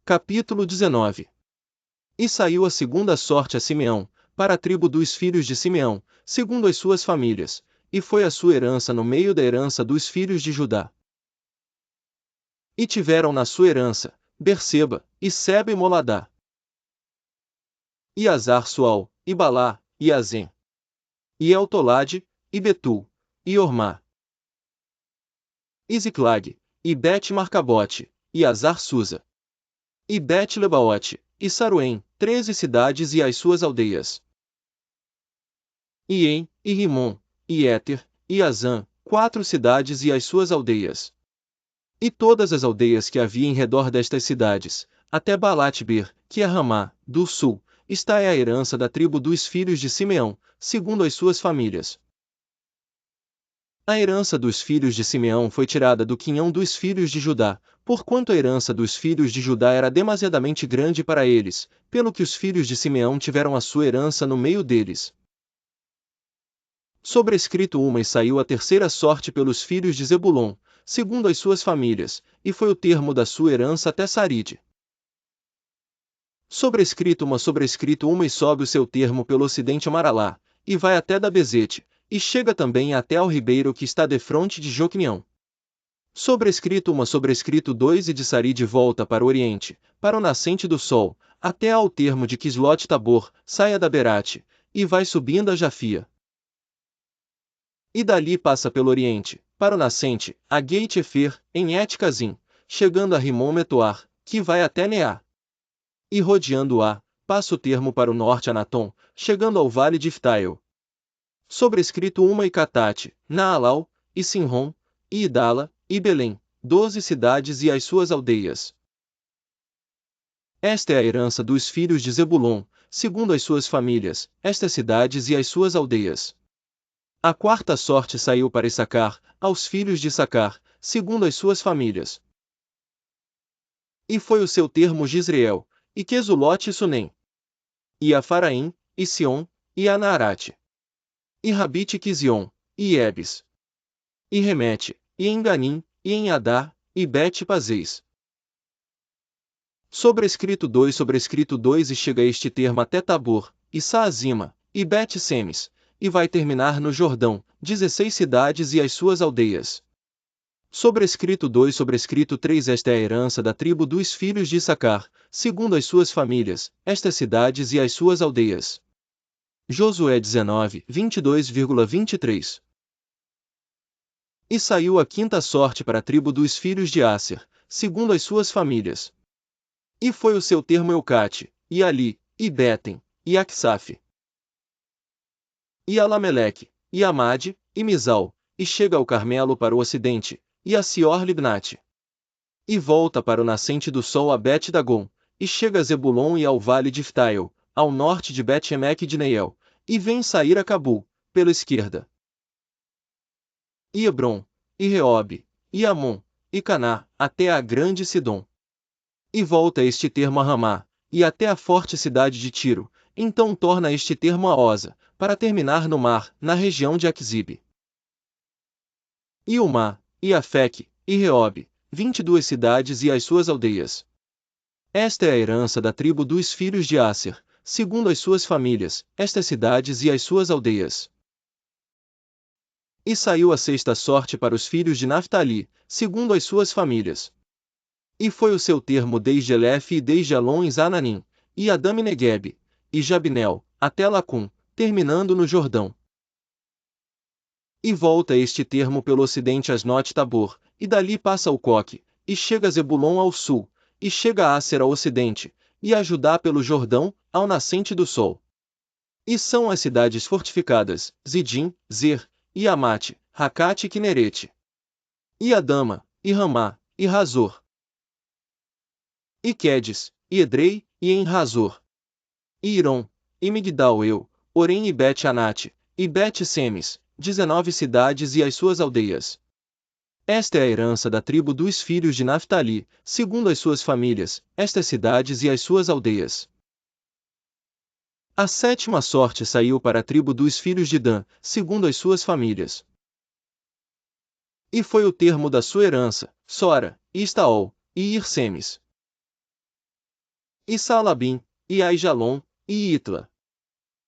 Capítulo 19. E saiu a segunda sorte a Simeão, para a tribo dos filhos de Simeão, segundo as suas famílias, e foi a sua herança no meio da herança dos filhos de Judá. E tiveram na sua herança, Berseba, e Seba e Moladá, e Azar-Sual, e Balá, e Azem, e Eltolade, e Betul, e Ormá, e Ziclag, e Bet-Marcabote, e Azar-Susa, e Bet-Lebaote, e Saruém, 13 cidades e as suas aldeias. E em, e Rimon, e Éter, e Azã, 4 cidades e as suas aldeias. E todas as aldeias que havia em redor destas cidades, até Balat-Bir, que é Ramá, do sul, está a herança da tribo dos filhos de Simeão, segundo as suas famílias. A herança dos filhos de Simeão foi tirada do quinhão dos filhos de Judá, porquanto a herança dos filhos de Judá era demasiadamente grande para eles, pelo que os filhos de Simeão tiveram a sua herança no meio deles. Sobrescrito uma e saiu a terceira sorte pelos filhos de Zebulon, segundo as suas famílias, e foi o termo da sua herança até Saride. Sobrescrito uma e sobe o seu termo pelo ocidente Maralá, e vai até Dabezete, e chega também até ao ribeiro que está defronte de Joquinião. Sobrescrito dois e de Saride volta para o oriente, para o nascente do sol, até ao termo de Quislot-Tabor, saia da Berate, e vai subindo a Jafia. E dali passa pelo oriente, para o nascente, a Geit-Efer, em Et-Cazim, chegando a Rimon-Metuar, que vai até Neá. E rodeando-a, passa o termo para o norte Anatom, chegando ao vale de Iftael. Sobrescrito uma e Catate, Naalau, e Sinrom, e Idala, e Belém, 12 cidades e as suas aldeias. Esta é a herança dos filhos de Zebulon, segundo as suas famílias, estas cidades e as suas aldeias. A quarta sorte saiu para Issacar, aos filhos de Issacar, segundo as suas famílias. E foi o seu termo Gisreel, e Quesulote e Sunem, e a Faraim, e Sion, e a Naarate, e Rabite e Quizion, e Ebes, e Remete, e Enganim, e em Adá, e Bet-Pazeis. Sobrescrito dois e chega este termo até Tabor, e Saazima, e Bet-Semes, e vai terminar no Jordão, 16 cidades e as suas aldeias. Sobrescrito três esta é a herança da tribo dos filhos de Issacar, segundo as suas famílias, estas cidades e as suas aldeias. Josué 19, 22,23. E saiu a quinta sorte para a tribo dos filhos de Asser, segundo as suas famílias. E foi o seu termo Eucate, e Ali, e Betem, e Aksaf, e Alameleque, e Amade, e Mizal, e chega ao Carmelo para o ocidente, e a Sior-Libnate. E volta para o nascente do sol a Bet-Dagon, e chega a Zebulon e ao vale de Iftael, ao norte de Bet-Emeque de Neiel, e vem sair a Cabu, pela esquerda. E Hebron, e Reobe, e Amon, e Caná, até a grande Sidom. E volta este termo a Ramá, e até a forte cidade de Tiro, então torna este termo a Oza, para terminar no mar, na região de Aquzibe. E Umá, e Afeque, e Reobe, 22 cidades e as suas aldeias. Esta é a herança da tribo dos filhos de Asser, segundo as suas famílias, estas cidades e as suas aldeias. E saiu a sexta sorte para os filhos de Naftali, segundo as suas famílias. E foi o seu termo desde Elef e desde Alon e Zananim, e Adami-Neguebe, e Jabnel, até Lacum, terminando no Jordão. E volta este termo pelo ocidente Asnot-Tabor, e dali passa o Coque, e chega a Zebulon ao sul, e chega a Asser ao ocidente, e a Judá pelo Jordão, ao nascente do sol. E são as cidades fortificadas, Zidim, Zer, e Amate, Racate e Quinerete. E Adama, e Ramá, e Razor. E Quedes, e Edrei, e em Razor. E Irom, e Migdal-Eu, Orem e Bet-Anate, e Bet-Semes, 19 cidades e as suas aldeias. Esta é a herança da tribo dos filhos de Naftali, segundo as suas famílias, estas cidades e as suas aldeias. A sétima sorte saiu para a tribo dos filhos de Dan, segundo as suas famílias. E foi o termo da sua herança, Sora, e Estaol, e Irsemes. e Saalabim, e Aijalon, e Itla,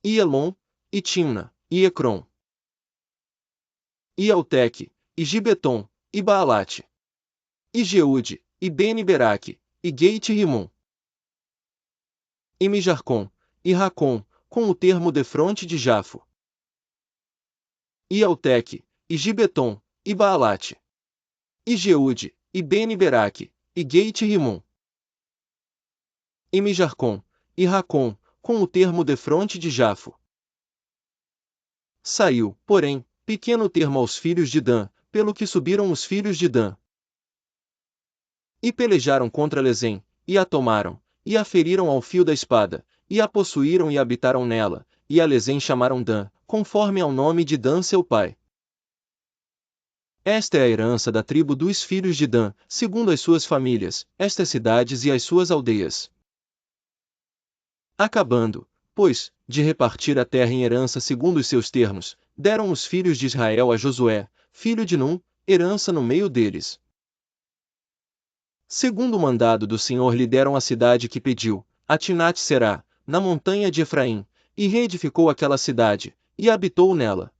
e Elon, e Timna, e Ecrom, e Elteque, e Gibeton, e Baalate, e Jeude, e Beni-Beraque, e Geit-Rimon, e Mijarcom, e Racom, com o termo defronte de Jafo, e Elteque, e Gibeton, e Baalate, e Jeude, e Beni-Beraque, e Geit-Rimon, e Mijarcom, e Racom, com o termo defronte de Jafo. Saiu, porém, pequeno termo aos filhos de Dan, pelo que subiram os filhos de Dan. E pelejaram contra Lezem, e a tomaram, e a feriram ao fio da espada, e a possuíram e habitaram nela, e a Lezem chamaram Dan, conforme ao nome de Dan seu pai. Esta é a herança da tribo dos filhos de Dan, segundo as suas famílias, estas cidades e as suas aldeias. Acabando, pois, de repartir a terra em herança segundo os seus termos, deram os filhos de Israel a Josué, filho de Num, herança no meio deles. Segundo o mandado do Senhor lhe deram a cidade que pediu, a Timnat-Será, na montanha de Efraim, e reedificou aquela cidade, e habitou nela.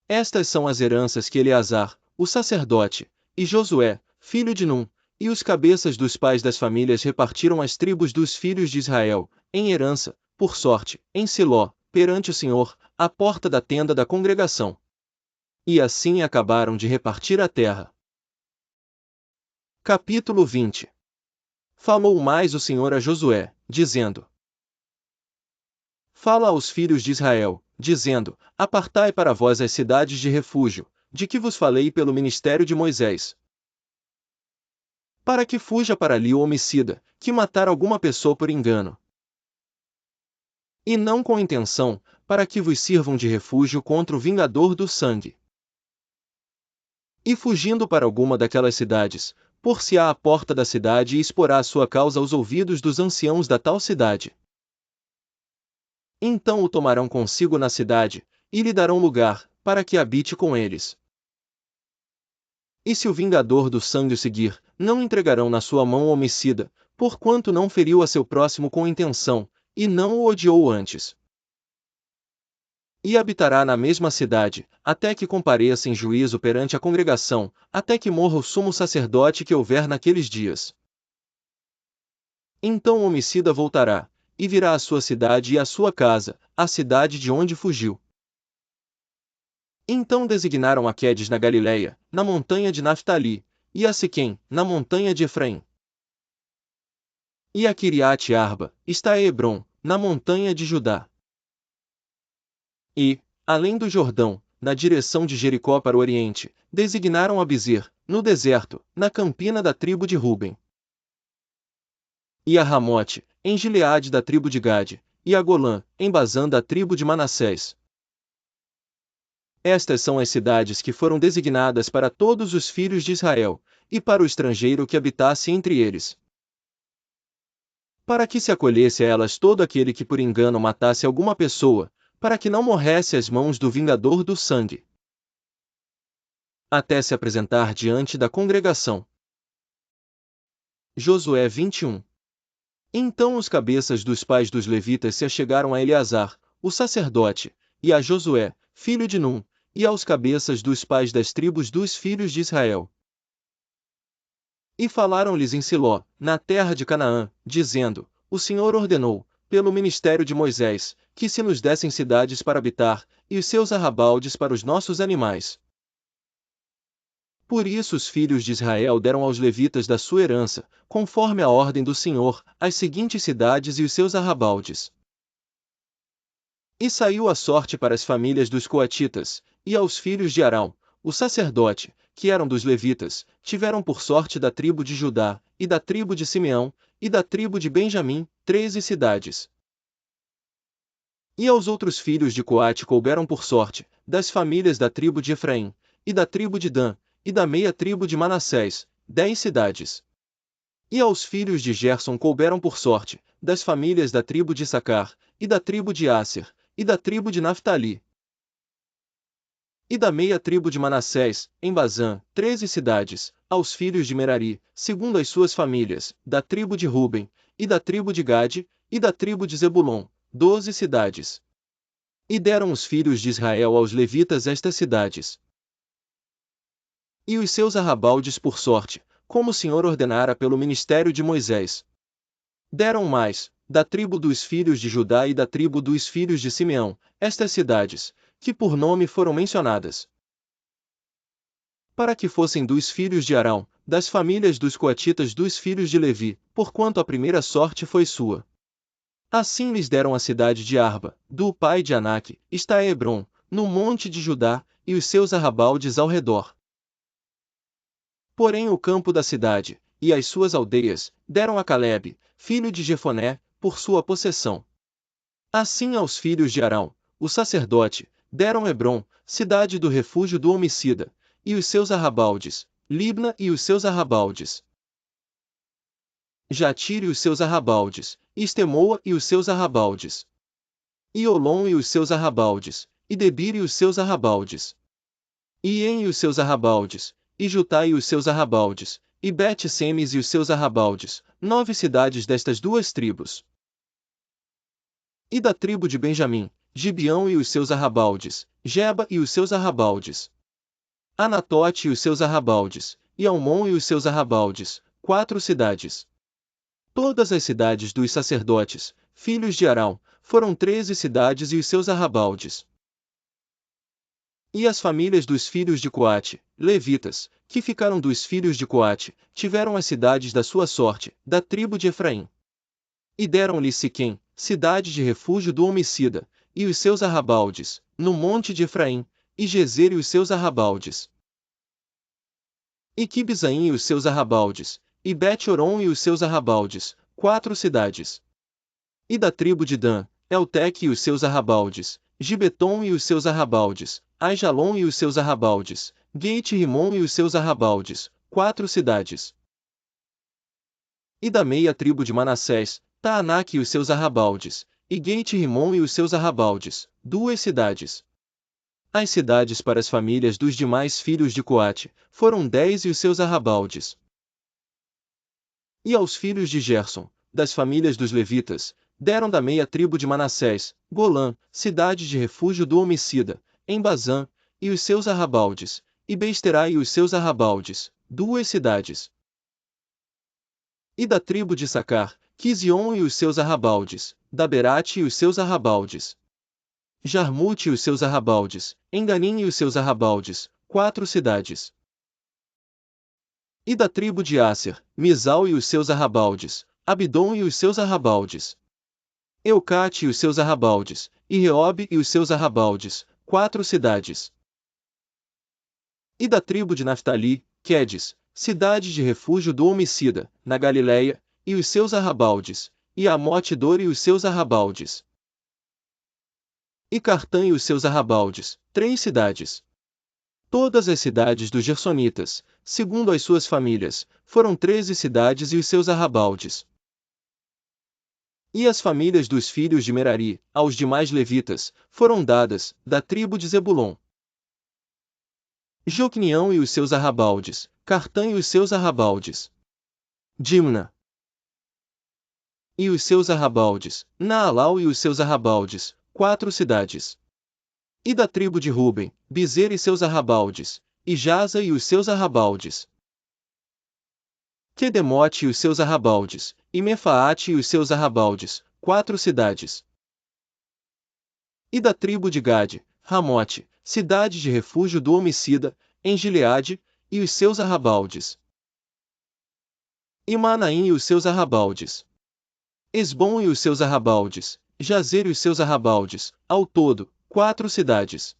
Estas são as heranças que Eleazar, o sacerdote, e Josué, filho de Num, e os cabeças dos pais das famílias repartiram às tribos dos filhos de Israel, em herança, por sorte, em Siló, perante o Senhor, à porta da tenda da congregação. E assim acabaram de repartir a terra. Capítulo 20. Falou mais o Senhor a Josué, dizendo: Fala aos filhos de Israel, dizendo: Apartai para vós as cidades de refúgio, de que vos falei pelo ministério de Moisés. Para que fuja para ali o homicida, que matar alguma pessoa por engano. E não com intenção, para que vos sirvam de refúgio contra o vingador do sangue. E fugindo para alguma daquelas cidades, por-se-á à porta da cidade e exporá a sua causa aos ouvidos dos anciãos da tal cidade. Então o tomarão consigo na cidade, e lhe darão lugar, para que habite com eles. E se o vingador do sangue o seguir, não entregarão na sua mão o homicida, porquanto não feriu a seu próximo com intenção, e não o odiou antes. E habitará na mesma cidade, até que compareça em juízo perante a congregação, até que morra o sumo sacerdote que houver naqueles dias. Então o homicida voltará, e virá à sua cidade e à sua casa, à cidade de onde fugiu. Então designaram a Quedes na Galileia, na montanha de Naftali, e a Siquém, na montanha de Efraim. E a Kiriat-Arba, está a Hebrom, na montanha de Judá. E, além do Jordão, na direção de Jericó para o oriente, designaram a Bezer, no deserto, na campina da tribo de Ruben. E a Ramote, em Gileade da tribo de Gade, e a Golã, em Bazã da tribo de Manassés. Estas são as cidades que foram designadas para todos os filhos de Israel, e para o estrangeiro que habitasse entre eles. Para que se acolhesse a elas todo aquele que por engano matasse alguma pessoa, para que não morresse às mãos do vingador do sangue, até se apresentar diante da congregação. Josué 21. Então os cabeças dos pais dos levitas se achegaram a Eleazar, o sacerdote, e a Josué, filho de Num, e aos cabeças dos pais das tribos dos filhos de Israel. E falaram-lhes em Siló, na terra de Canaã, dizendo: O Senhor ordenou, pelo ministério de Moisés, que se nos dessem cidades para habitar, e os seus arrabaldes para os nossos animais. Por isso os filhos de Israel deram aos levitas da sua herança, conforme a ordem do Senhor, as seguintes cidades e os seus arrabaldes. E saiu a sorte para as famílias dos coatitas, e aos filhos de Arão, o sacerdote, que eram dos levitas, tiveram por sorte da tribo de Judá, e da tribo de Simeão, e da tribo de Benjamim, 13 cidades. E aos outros filhos de Coate couberam por sorte, das famílias da tribo de Efraim, e da tribo de Dan, e da meia tribo de Manassés, 10 cidades. E aos filhos de Gerson couberam por sorte, das famílias da tribo de Issacar, e da tribo de Asser, e da tribo de Naftali. E da meia tribo de Manassés, em Bazã, 13 cidades, aos filhos de Merari, segundo as suas famílias, da tribo de Ruben, e da tribo de Gade, e da tribo de Zebulon, 12 cidades. E deram os filhos de Israel aos levitas estas cidades. E os seus arrabaldes por sorte, como o Senhor ordenara pelo ministério de Moisés. Deram mais, da tribo dos filhos de Judá e da tribo dos filhos de Simeão, estas cidades, que por nome foram mencionadas. Para que fossem dos filhos de Arão, das famílias dos coatitas dos filhos de Levi, porquanto a primeira sorte foi sua. Assim lhes deram a cidade de Arba, do pai de Anaque, está Hebron, no monte de Judá, e os seus arrabaldes ao redor. Porém o campo da cidade, e as suas aldeias, deram a Calebe, filho de Jefoné, por sua possessão. Assim aos filhos de Arão, o sacerdote, deram Hebron, cidade do refúgio do homicida, e os seus arrabaldes, Libna e os seus arrabaldes, Jatir e os seus arrabaldes, Estemoa e os seus arrabaldes, e Olom e os seus arrabaldes, e Debir e os seus arrabaldes, e En e os seus arrabaldes, e Jutá e os seus arrabaldes, e Bet-Semes e os seus arrabaldes, 9 cidades destas duas tribos. E da tribo de Benjamim, Gibeão e os seus arrabaldes, Geba e os seus arrabaldes, Anatote e os seus arrabaldes, e Almon e os seus arrabaldes, 4 cidades. Todas as cidades dos sacerdotes, filhos de Arão, foram 13 cidades e os seus arrabaldes. E as famílias dos filhos de Coate, levitas, que ficaram dos filhos de Coate, tiveram as cidades da sua sorte, da tribo de Efraim. E deram-lhe Siquém, cidade de refúgio do homicida, e os seus arrabaldes, no monte de Efraim, e Gezer e os seus arrabaldes. E Quibzaim e os seus arrabaldes, e Bet-Horon e os seus arrabaldes, 4 cidades. E da tribo de Dan, Elteque e os seus arrabaldes, Gibeton e os seus arrabaldes, Aijalon e os seus arrabaldes, Geit-Rimon e os seus arrabaldes, 4 cidades. E da meia tribo de Manassés, Taanaque e os seus arrabaldes, e Geit-Rimon e os seus arrabaldes, 2 cidades. As cidades para as famílias dos demais filhos de Coate, foram 10 e os seus arrabaldes. E aos filhos de Gerson, das famílias dos levitas, deram da meia tribo de Manassés, Golã, cidade de refúgio do homicida, em Bazã, e os seus arrabaldes, e Besterá e os seus arrabaldes, 2 cidades. E da tribo de Sacar, Quizion e os seus arrabaldes, Daberate e os seus arrabaldes, Jarmute e os seus arrabaldes, Enganim e os seus arrabaldes, 4 cidades. E da tribo de Asser, Misal e os seus arrabaldes, Abidom e os seus arrabaldes, Eucate e os seus arrabaldes, e Reobe e os seus arrabaldes, 4 cidades. E da tribo de Naftali, Quedes, cidade de refúgio do homicida, na Galileia, e os seus arrabaldes, e Amote-Dor e os seus arrabaldes, e Cartã e os seus arrabaldes, 3 cidades. Todas as cidades dos Gersonitas, segundo as suas famílias, foram 13 cidades e os seus arrabaldes. E as famílias dos filhos de Merari, aos demais levitas, foram dadas, da tribo de Zebulon, Jocneão e os seus arrabaldes, Cartã e os seus arrabaldes, Dimna e os seus arrabaldes, Naalau e os seus arrabaldes, 4 cidades. E da tribo de Ruben, Bizer e seus arrabaldes, e Jaza e os seus arrabaldes, Quedemote e os seus arrabaldes, e Mefaate e os seus arrabaldes, 4 cidades. E da tribo de Gade, Ramote, cidade de refúgio do homicida, em Gileade, e os seus arrabaldes, e Manaim e os seus arrabaldes, Esbom e os seus arrabaldes, Jazer e os seus arrabaldes, ao todo, 4 cidades.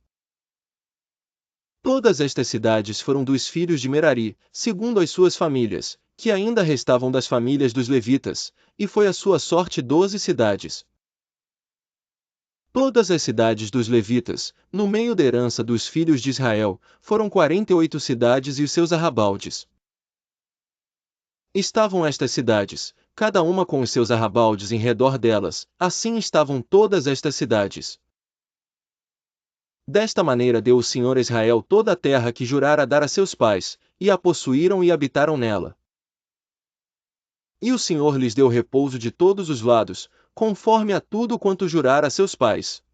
Todas estas cidades foram dos filhos de Merari, segundo as suas famílias, que ainda restavam das famílias dos levitas, e foi a sua sorte 12 cidades. Todas as cidades dos levitas, no meio da herança dos filhos de Israel, foram 48 cidades e os seus arrabaldes. Estavam estas cidades, cada uma com os seus arrabaldes em redor delas, assim estavam todas estas cidades. Desta maneira deu o Senhor a Israel toda a terra que jurara dar a seus pais, e a possuíram e habitaram nela. E o Senhor lhes deu repouso de todos os lados, conforme a tudo quanto jurara a seus pais.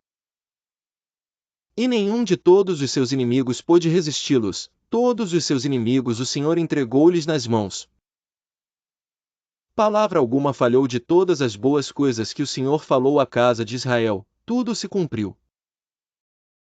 E nenhum de todos os seus inimigos pôde resisti-los, todos os seus inimigos o Senhor entregou-lhes nas mãos. Palavra alguma falhou de todas as boas coisas que o Senhor falou à casa de Israel, tudo se cumpriu.